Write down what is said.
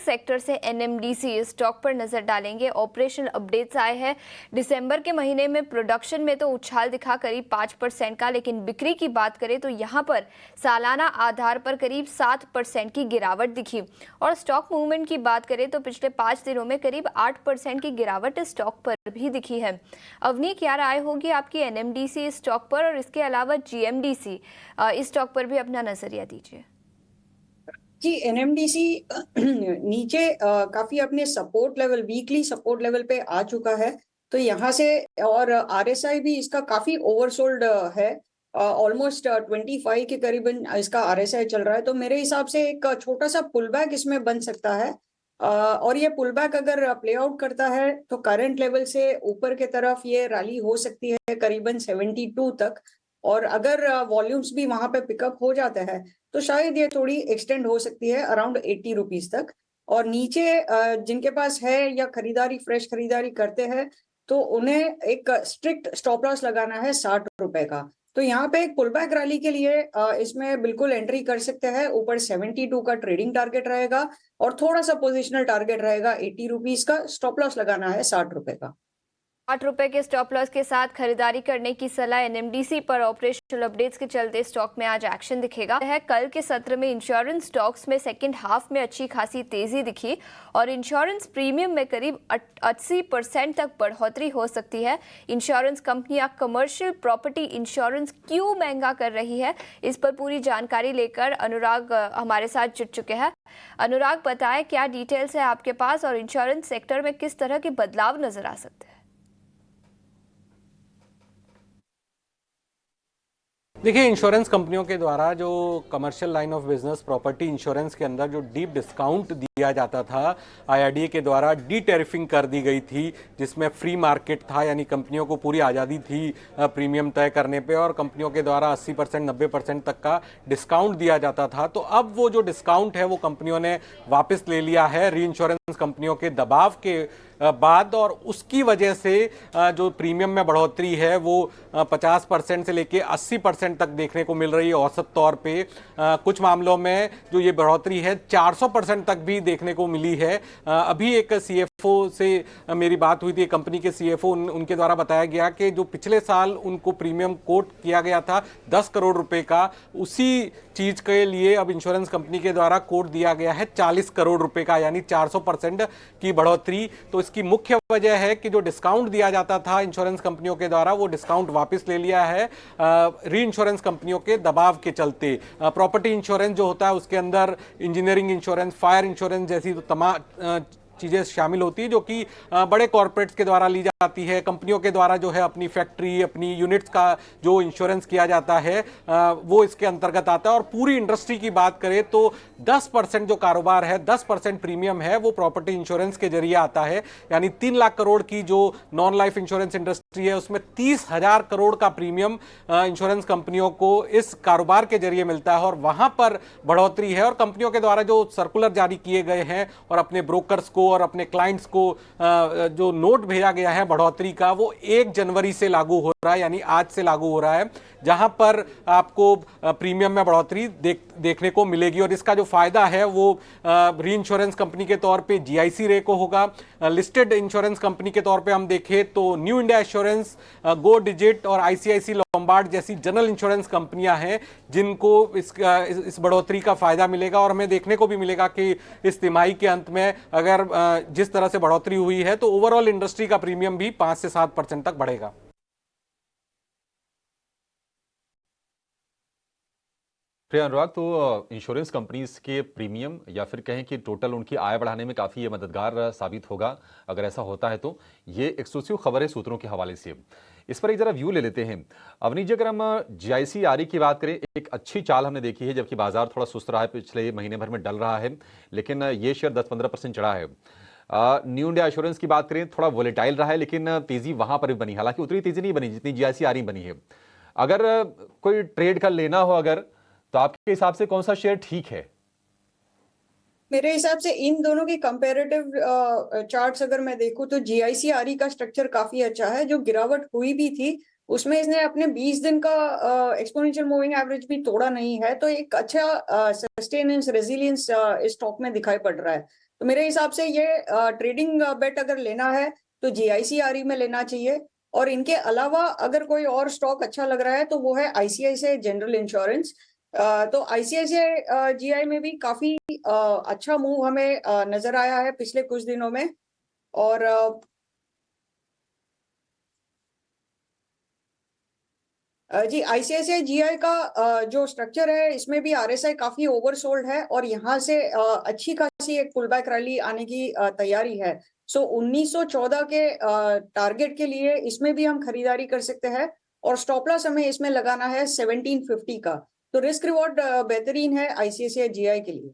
Sector से NMDC stock पर नजर डालेंगे। ऑपरेशनल अपडेट्स आए हैं। दिसंबर के महीने में प्रोडक्शन में तो उछाल दिखा करीब 5% का, लेकिन बिक्री की बात करें तो यहां पर सालाना आधार पर करीब 7% की गिरावट दिखी। और स्टॉक मूवमेंट की बात करें तो पिछले 5 दिनों में करीब 8% की गिरावट स्टॉक पर भी दिखी है। अवनी, क्या राय होगी आपकी एनएमडीसी स्टॉक पर, और इसके अलावा जीएमडीसी इस स्टॉक पर भी अपना नजरिया दीजिए। जी, एनएमडीसी नीचे काफी अपने support level, weekly support level पे आ चुका है। तो यहाँ से और आरएसआई भी इसका काफी ओवरसोल्ड है। ऑलमोस्ट 25 के करीबन इसका आरएसआई चल रहा है। तो मेरे हिसाब से एक छोटा सा पुल बैक इसमें बन सकता है। और ये पुल बैक अगर प्ले आउट करता है तो करंट लेवल से ऊपर के तरफ ये रैली हो सकती है करीबन 72 तक। और अगर वॉल्यूम्स भी वहां पे पिकअप हो जाता है तो शायद ये थोड़ी एक्सटेंड हो सकती है अराउंड 80 रुपीज तक। और नीचे जिनके पास है या खरीदारी, फ्रेश खरीदारी करते हैं, तो उन्हें एक स्ट्रिक्ट स्टॉप लॉस लगाना है 60 रुपए का। तो यहाँ पे एक पुल बैक रैली के लिए इसमें बिल्कुल एंट्री कर सकते हैं। ऊपर 72 का ट्रेडिंग टारगेट रहेगा और थोड़ा सा पोजिशनल टारगेट रहेगा 80 रुपीज का। स्टॉप लॉस लगाना है 60 रुपए का। 8 रुपए के स्टॉप लॉस के साथ खरीदारी करने की सलाह। एनएमडीसी पर ऑपरेशनल अपडेट्स के चलते स्टॉक में आज एक्शन दिखेगा। कल के सत्र में इंश्योरेंस स्टॉक्स में सेकंड हाफ में अच्छी खासी तेजी दिखी और इंश्योरेंस प्रीमियम में करीब 80% तक बढ़ोतरी हो सकती है। इंश्योरेंस कंपनियां कमर्शियल प्रॉपर्टी इंश्योरेंस क्यों महंगा कर रही है, इस पर पूरी जानकारी लेकर अनुराग हमारे साथ जुड़ चुके हैं। अनुराग, बताएं क्या डिटेल्स है आपके पास और इंश्योरेंस सेक्टर में किस तरह के बदलाव नजर आ सकते हैं। देखिए, इंश्योरेंस कंपनियों के द्वारा जो commercial line of business property insurance के अंदर जो डीप डिस्काउंट दिया जाता था, आईआरडीए के द्वारा डी टैरिफिंग कर दी गई थी, जिसमें फ्री मार्केट था, यानी कंपनियों को पूरी आज़ादी थी प्रीमियम तय करने पे और कंपनियों के द्वारा 80% 90% तक का डिस्काउंट दिया जाता था। तो अब वो जो डिस्काउंट है वो कंपनियों ने वापस ले लिया है री इंश्योरेंस कंपनियों के दबाव के बाद, और उसकी वजह से जो प्रीमियम में बढ़ोतरी है वो 50% से लेके 80% तक देखने को मिल रही है औसत तौर पे। कुछ मामलों में जो ये बढ़ोतरी है 400% तक भी देखने को मिली है। अभी एक सीएफओ से मेरी बात हुई थी, कंपनी के सीएफओ, उनके द्वारा बताया गया कि जो पिछले साल उनको प्रीमियम कोट किया गया था 10 करोड़ रुपए का, उसी चीज के लिए अब इंश्योरेंस कंपनी के द्वारा कोट दिया गया है 40 करोड़ रुपए का, यानी 400% की बढ़ोतरी। तो इसकी मुख्य वजह है कि जो डिस्काउंट दिया जाता था इंश्योरेंस कंपनियों के द्वारा, वो डिस्काउंट वापस ले लिया है री इंश्योरेंस कंपनियों के दबाव के चलते। प्रॉपर्टी इंश्योरेंस जो होता है उसके अंदर इंजीनियरिंग इंश्योरेंस, फायर इंश्योरेंस जैसी तो तमाम चीज़ें शामिल होती है जो कि बड़े कॉरपोरेट्स के द्वारा ली जाती है। कंपनियों के द्वारा जो है अपनी फैक्ट्री, अपनी यूनिट्स का जो इंश्योरेंस किया जाता है वो इसके अंतर्गत आता है। और पूरी इंडस्ट्री की बात करें तो 10% जो कारोबार है, 10% प्रीमियम है वो प्रॉपर्टी इंश्योरेंस के जरिए आता है। यानी 3 लाख करोड़ की जो नॉन लाइफ इंश्योरेंस इंडस्ट्री है उसमें 30,000 करोड़ का प्रीमियम इंश्योरेंस कंपनियों को इस कारोबार के जरिए मिलता है और वहां पर बढ़ोतरी है। और कंपनियों के द्वारा जो सर्कुलर जारी किए गए हैं और अपने ब्रोकर्स को और अपने क्लाइंट्स को जो नोट भेजा गया है बढ़ोतरी का, वो 1 जनवरी से लागू हो रहा है, यानी आज से लागू हो रहा है, जहां पर आपको प्रीमियम में बढ़ोतरी देखने को मिलेगी। और इसका जो फायदा है वो री इंश्योरेंस कंपनी के तौर पे जीआईसी रे को होगा। लिस्टेड इंश्योरेंस कंपनी के तौर पे हम देखें तो न्यू इंडिया एश्योरेंस, गो डिजिट और आईसीआईसी लोम्बार्ड जैसी जनरल इंश्योरेंस कंपनियां हैं जिनको इस बढ़ोतरी का फायदा मिलेगा। और हमें देखने को भी मिलेगा कि इस तिमाही के अंत में अगर जिस तरह से बढ़ोतरी हुई है तो ओवरऑल इंडस्ट्री का प्रीमियम भी 5 से 7% तक बढ़ेगा। प्रिय अनुराग, तो इंश्योरेंस कंपनीज के प्रीमियम या फिर कहें कि टोटल उनकी आय बढ़ाने में काफ़ी ये मददगार साबित होगा अगर ऐसा होता है तो। ये एक्सक्लूसिव खबर है सूत्रों के हवाले से। इस पर एक जरा व्यू ले लेते हैं। अवनी जी, अगर हम जीआईसी आरई की बात करें, एक अच्छी चाल हमने देखी है, जबकि बाजार थोड़ा सुस्त रहा है, पिछले महीने भर में डल रहा है, लेकिन ये शेयर 10-15% चढ़ा है। न्यू इंडिया एश्योरेंस की बात करें, थोड़ा वोलेटाइल रहा है, लेकिन तेजी वहां पर भी बनी, हालांकि उतनी तेजी नहीं बनी जितनी जीआईसी आरई बनी है। अगर कोई ट्रेड का लेना हो अगर, तो आपके हिसाब से कौन सा शेयर ठीक है? मेरे हिसाब से इन दोनों की कंपैरेटिव चार्ट्स अगर मैं देखूं तो जीआईसी आरई का स्ट्रक्चर काफी अच्छा है। जो गिरावट हुई भी थी उसमें इसने अपने 20 दिन का एक्सपोनेंशियल मूविंग एवरेज भी तोड़ा नहीं है। तो एक अच्छा सस्टेनेंस, रेजिलियंस इस स्टॉक में दिखाई पड़ रहा है। तो मेरे हिसाब से ये ट्रेडिंग बेट अगर लेना है तो GIC-RE में लेना चाहिए। और इनके अलावा अगर कोई और स्टॉक अच्छा लग रहा है तो वो है ICICI जनरल इंश्योरेंस। तो ICICI GI में भी काफी अच्छा मूव हमें नजर आया है पिछले कुछ दिनों में। और जी ICICI GI का जो स्ट्रक्चर है इसमें भी RSI काफी ओवरसोल्ड है और यहाँ से अच्छी खासी एक पुल बैक रैली आने की तैयारी है। सो 1914 के टारगेट के लिए इसमें भी हम खरीदारी कर सकते हैं और स्टॉप लॉस हमें इसमें लगाना है 1750 का। तो रिस्क रिवॉर्ड बेहतरीन है ICICI GI के लिए।